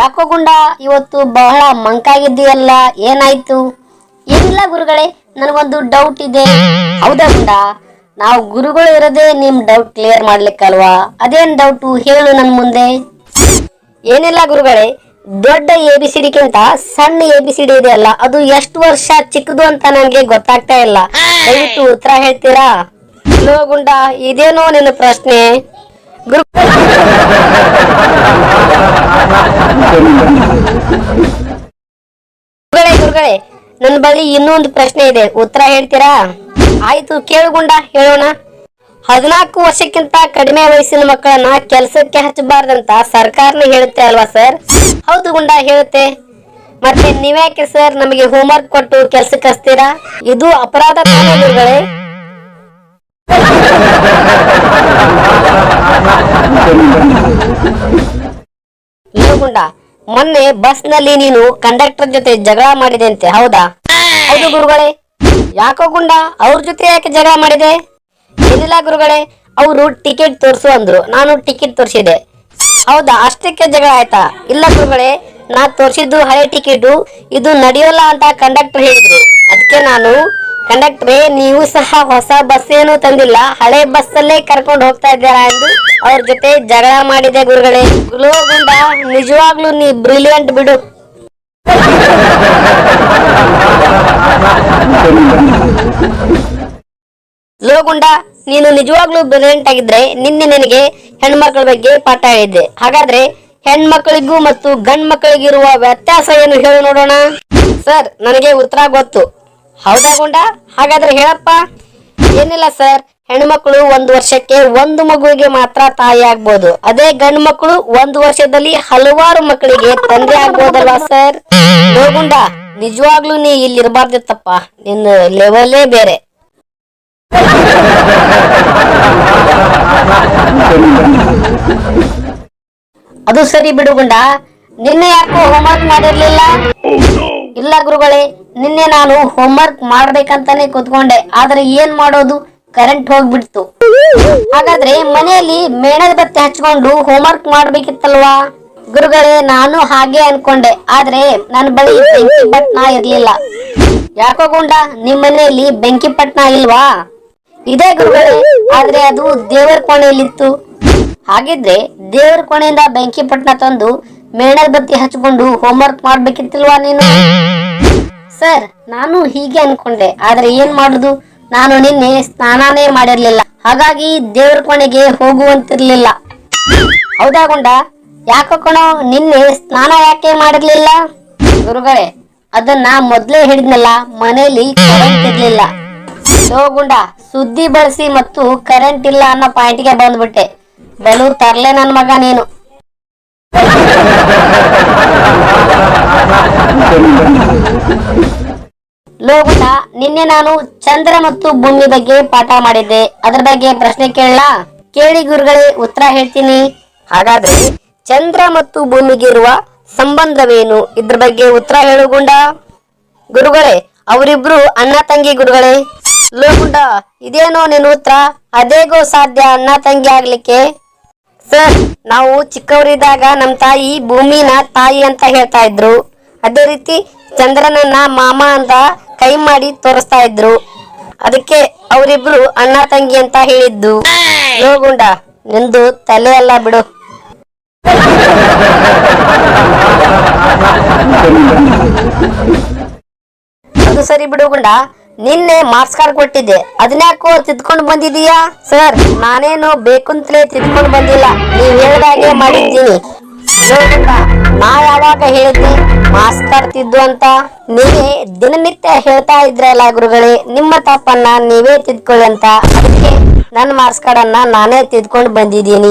ಯಾಕೋ ಗುಂಡ ಇವತ್ತು ಬಹಳ ಮಂಕಾಗಿದ್ದೀಯಲ್ಲ, ಏನಾಯ್ತು? ಏನಿಲ್ಲ ಗುರುಗಳೇ, ನನಗೊಂದು ಡೌಟ್ ಇದೆ. ಹೌದಾ ಗುಂಡ? ನಾವು ಗುರುಗಳು ಇರೋದೇ ನಿಮ್ ಡೌಟ್ ಕ್ಲಿಯರ್ ಮಾಡ್ಲಿಕ್ಕಲ್ವಾ? ಅದೇನ್ ಡೌಟು ಹೇಳು ನನ್ ಮುಂದೆ. ಏನಿಲ್ಲ ಗುರುಗಳೇ, ದೊಡ್ಡ ABCDಕ್ಕಿಂತ ಸಣ್ಣ ABCD ಇದೆಯಲ್ಲ, ಅದು ಎಷ್ಟು ವರ್ಷ ಚಿಕ್ಕದು ಅಂತ ನನಗೆ ಗೊತ್ತಾಗ್ತಾ ಇಲ್ಲ. ದಯವಿಟ್ಟು ಉತ್ತರ ಹೇಳ್ತೀರಾ? ಲೋ ಗುಂಡ, ಇದೇನೋ ನಿನ್ನ ಪ್ರಶ್ನೆ? ಗುರುಗಳೇ, ನನ್ನ ಬಳಿ ಇನ್ನೊಂದು ಪ್ರಶ್ನೆ ಇದೆ, ಉತ್ತರ ಹೇಳ್ತೀರಾ? ಆಯ್ತು ಕೇಳುಗುಂಡ, ಹೇಳೋಣ. 14 ವರ್ಷಕ್ಕಿಂತ ಕಡಿಮೆ ವಯಸ್ಸಿನ ಮಕ್ಕಳನ್ನ ಕೆಲಸಕ್ಕೆ ಹಚ್ಚಬಾರ್ದಂತ ಸರ್ಕಾರನೇ ಹೇಳುತ್ತೆ ಅಲ್ವಾ ಸರ್? ಹೌದು ಗುಂಡ, ಹೇಳುತ್ತೆ. ಮತ್ತೆ ನೀವ್ಯಾಕೆ ಸರ್ ನಮಗೆ ಹೋಮ್ವರ್ಕ್ ಕೊಟ್ಟು ಕೆಲ್ಸಕ್ಕೆ ಹಚ್ತೀರಾ? ಇದು ಅಪರಾಧ ತಾನೇ ಗುರುಗಳೇ? ಗುಂಡ, ಮೊನ್ನೆ ಬಸ್ ನಲ್ಲಿ ನೀನು ಕಂಡಕ್ಟರ್ ಜೊತೆ ಜಗಳ ಮಾಡಿದೆ ಅಂತೆ, ಹೌದಾ? ಹೌದು ಗುರುಗಳೇ. ಯಾಕೋ ಗುಂಡ, ಅವ್ರ ಜೊತೆ ಯಾಕೆ ಜಗಳ ಮಾಡಿದೆ? ಏನಿಲ್ಲ ಗುರುಗಳೇ, ಅವರು ಟಿಕೆಟ್ ತೋರಿಸು ಅಂದ್ರು, ನಾನು ಟಿಕೆಟ್ ತೋರಿಸಿದೆ. ಹೌದಾ, ಅಷ್ಟಕ್ಕೆ ಜಗಳ ಆಯ್ತಾ? ಇಲ್ಲ ಗುರುಗಳೇ, ನಾ ತೋರಿಸಿದ್ದು ಹಳೆ ಟಿಕೆಟು, ಇದು ನಡೆಯೋಲ್ಲ ಅಂತ ಕಂಡಕ್ಟರ್ ಹೇಳಿದ್ರು. ಅದಕ್ಕೆ ನಾನು, ಕಂಡಕ್ಟ್ರೇ ನೀವು ಸಹ ಹೊಸ ಬಸ್ ಏನು ತಂದಿಲ್ಲ, ಹಳೆ ಬಸ್ ಅಲ್ಲೇ ಕರ್ಕೊಂಡು ಹೋಗ್ತಾ ಇದ್ದಾರಾ ಎಂದು ಅವ್ರ ಜೊತೆ ಜಗಳ ಮಾಡಿದೆ ಗುರುಗಳೇ. ಗುಲೋ ಗುಂಡ, ನಿಜವಾಗ್ಲೂ ನೀ ಬ್ರಿಲಿಯಂಟ್ ಬಿಡು. ಲೋ ಗುಂಡ, ನೀನು ನಿಜವಾಗ್ಲೂ ಬ್ರಿಲಿಯಂಟ್ ಆಗಿದ್ರೆ ನಿನ್ನೆ ನನಗೆ ಹೆಣ್ಮಕ್ಳ ಬಗ್ಗೆ ಪಾಠ ಹೇಳಿದ್ದೆ. ಹಾಗಾದ್ರೆ ಹೆಣ್ಮಕ್ಳಿಗೂ ಮತ್ತು ಗಂಡ್ ಮಕ್ಕಳಿಗಿರುವ ವ್ಯತ್ಯಾಸ ಏನು ಹೇಳು ನೋಡೋಣ. ಸರ್, ನನಗೆ ಉತ್ತರ ಗೊತ್ತು. ಹೌದಾ ಗುಂಡ? ಹಾಗಾದ್ರೆ ಹೇಳಪ್ಪ. ಏನಿಲ್ಲ ಸರ್, ಹೆಣ್ಮಕ್ಳು 1 ವರ್ಷಕ್ಕೆ 1 ಮಗುವಿಗೆ ಮಾತ್ರ ತಾಯಿ ಆಗ್ಬೋದು. ಅದೇ ಗಂಡು ಮಕ್ಕಳು 1 ವರ್ಷದಲ್ಲಿ ಹಲವಾರು ಮಕ್ಕಳಿಗೆ ತಂದೆ ಆಗ್ಬೋದಲ್ವಾ ಸರ್? ಲೋ ಗುಂಡ, ನಿಜವಾಗ್ಲೂ ನೀ ಇಲ್ಲಿ ಇರಬಾರ್ದಿತ್ತಪ್ಪ, ನಿನ್ನ ಲೆವೆಲೇ ಬೇರೆ. ಅದು ಸರಿ ಬಿಡು ಗುಂಡ, ನಿನ್ನೆ ಯಾಕೋ ಹೋಮ್ವರ್ಕ್ ಮಾಡಿರ್ಲಿಲ್ಲ? ಇಲ್ಲ ಗುರುಗಳೇ, ನಿನ್ನೆ ನಾನು ಹೋಮ್ವರ್ಕ್ ಮಾಡ್ಬೇಕಂತಾನೆ ಕೂತ್ಕೊಂಡೆ, ಆದ್ರೆ ಏನ್ ಮಾಡೋದು, ಕರೆಂಟ್ ಹೋಗ್ಬಿಡ್ತು. ಹಾಗಾದ್ರೆ ಮನೆಯಲ್ಲಿ ಮೇಣದ ಬತ್ತಿ ಹಚ್ಕೊಂಡು ಹೋಮ್ವರ್ಕ್ ಮಾಡ್ಬೇಕಿತ್ತಲ್ವಾ? ಗುರುಗಳೇ, ನಾನು ಹಾಗೆ ಅನ್ಕೊಂಡೆ, ಆದ್ರೆ ನನ್ನ ಬಳಿ ಬೆಂಕಿ ಪಟ್ನ ಇರ್ಲಿಲ್ಲ. ಯಾಕೋ ಗುಂಡ, ನಿಮ್ ಮನೆಯಲ್ಲಿ ಬೆಂಕಿ ಪಟ್ನ ಇಲ್ವಾ? ಇದೆ ಗುರುಗಳೇ, ಆದ್ರೆ ಅದು ದೇವರ ಕೋಣೆಯಲ್ಲಿತ್ತು. ಹಾಗಿದ್ರೆ ದೇವರ ಕೋಣೆಯಿಂದ ಬೆಂಕಿ ಪಟ್ನ ತಂದು ಮೇಣದ ಬತ್ತಿ ಹಚ್ಕೊಂಡು ಹೋಮ್ವರ್ಕ್ ಮಾಡ್ಬೇಕಿತ್ತಿಲ್ವಾ ನೀನು? ಸರ್, ನಾನು ಹೀಗೆ ಅನ್ಕೊಂಡೆ, ಆದ್ರೆ ಏನ್ ಮಾಡುದು, ನಾನು ನಿನ್ನೆ ಸ್ನಾನಾನೇ ಮಾಡಿರ್ಲಿಲ್ಲ, ಹಾಗಾಗಿ ದೇವರ ಕೋಣೆಗೆ ಹೋಗುವಂತಿರ್ಲಿಲ್ಲ. ಹೌದಾ ಗುಂಡ? ಯಾಕೋ ಕಣೋ, ನಿನ್ನೆ ಸ್ನಾನ ಯಾಕೆ ಮಾಡಿರ್ಲಿಲ್ಲ? ಗುರುಗಳೇ, ಅದನ್ನ ಮೊದ್ಲೇ ಹೇಳಿದ್ನಲ್ಲ, ಮನೆಯಲ್ಲಿ ಕರೆಂಟ್ ಇರ್ಲಿಲ್ಲ. ಲೋ ಗುಂಡ, ಸುದ್ದಿ ಬಳಸಿ ಮತ್ತು ಕರೆಂಟ್ ಇಲ್ಲ ಅನ್ನೋ ಪಾಯಿಂಟ್ಗೆ ಬಂದ್ಬಿಟ್ಟೆ. ಬಲು ತರ್ಲೆ ನನ್ ಮಗ ನೀನು. ಲೋ ಗುಂಡ, ನಿನ್ನೆ ನಾನು ಚಂದ್ರ ಮತ್ತು ಭೂಮಿ ಬಗ್ಗೆ ಪಾಠ ಮಾಡಿದ್ದೆ, ಅದ್ರ ಬಗ್ಗೆ ಪ್ರಶ್ನೆ ಕೇಳಲಾ? ಕೇಳಿ ಗುರುಗಳೇ, ಉತ್ತರ ಹೇಳ್ತೀನಿ. ಹಾಗಾದ್ರೆ ಚಂದ್ರ ಮತ್ತು ಭೂಮಿಗಿರುವ ಸಂಬಂಧವೇನು, ಇದ್ರ ಬಗ್ಗೆ ಉತ್ತರ ಹೇಳು ಗುಂಡ. ಗುರುಗಳೇ, ಅವರಿಬ್ರು ಅಣ್ಣ ತಂಗಿ ಗುರುಗಳೇ. ಲೋ ಗುಂಡ, ಇದೇನೋ ನಿನ್ನ ಉತ್ತರ? ಅದೇಗೋ ಸಾಧ್ಯ ಅಣ್ಣ ತಂಗಿ ಆಗ್ಲಿಕ್ಕೆ? ಸರ್, ನಾವು ಚಿಕ್ಕವರಿದ್ದಾಗ ನಮ್ ತಾಯಿ ಭೂಮಿನ ತಾಯಿ ಅಂತ ಹೇಳ್ತಾ ಇದ್ರು, ಅದೇ ರೀತಿ ಚಂದ್ರನನ್ನ ಮಾಮ ಅಂತ ಕೈ ಮಾಡಿ ತೋರಿಸ್ತಾ ಇದ್ರು, ಅದಕ್ಕೆ ಅವರಿಬ್ರು ಅಣ್ಣ ತಂಗಿ ಅಂತ ಹೇಳಿದ್ದು. ಲೋ ಗುಂಡ, ನಿಂದು ತಲೆ ಅಲ್ಲ ಬಿಡು. ಅದು ಸರಿ ಬಿಡು ಗುಂಡ, ನಿನ್ನೆ ಮಾರ್ಕ್ಸ್ ಕಾರ್ಡ್ ಕೊಟ್ಟಿದ್ದೆ, ಅದನ್ಯಾಕೋ ತಿದ್ಕೊಂಡು ಬಂದಿದೀಯಾ? ಸರ್, ನಾನೇನು ಬೇಕಂತಲೇ ತಿದ್ಕೊಂಡು ಬಂದಿಲ್ಲ, ನೀವ್ ಹೇಳ್ದಾಗೆ ಮಾಡಿದ್ದೀನಿ. ನಾ ಯಾವಾಗ ಹೇಳಿದ್ನಿ ಮಾರ್ಕ್ಸ್ ಕಾರ್ಡ್ ತಿದ್ದು ಅಂತ? ನೀವೇ ದಿನನಿತ್ಯ ಹೇಳ್ತಾ ಇದ್ರಲ್ಲ ಗುರುಗಳೇ, ನಿಮ್ಮ ತಪ್ಪನ್ನ ನೀವೇ ತಿದ್ಕೊಳ್ಳಿ ಅಂತ, ಅದಕ್ಕೆ ನನ್ನ ಮಾರ್ಕ್ಸ್ ಕಾರ್ಡ್ ಅನ್ನ ನಾನೇ ತಿದ್ಕೊಂಡು ಬಂದಿದ್ದೀನಿ.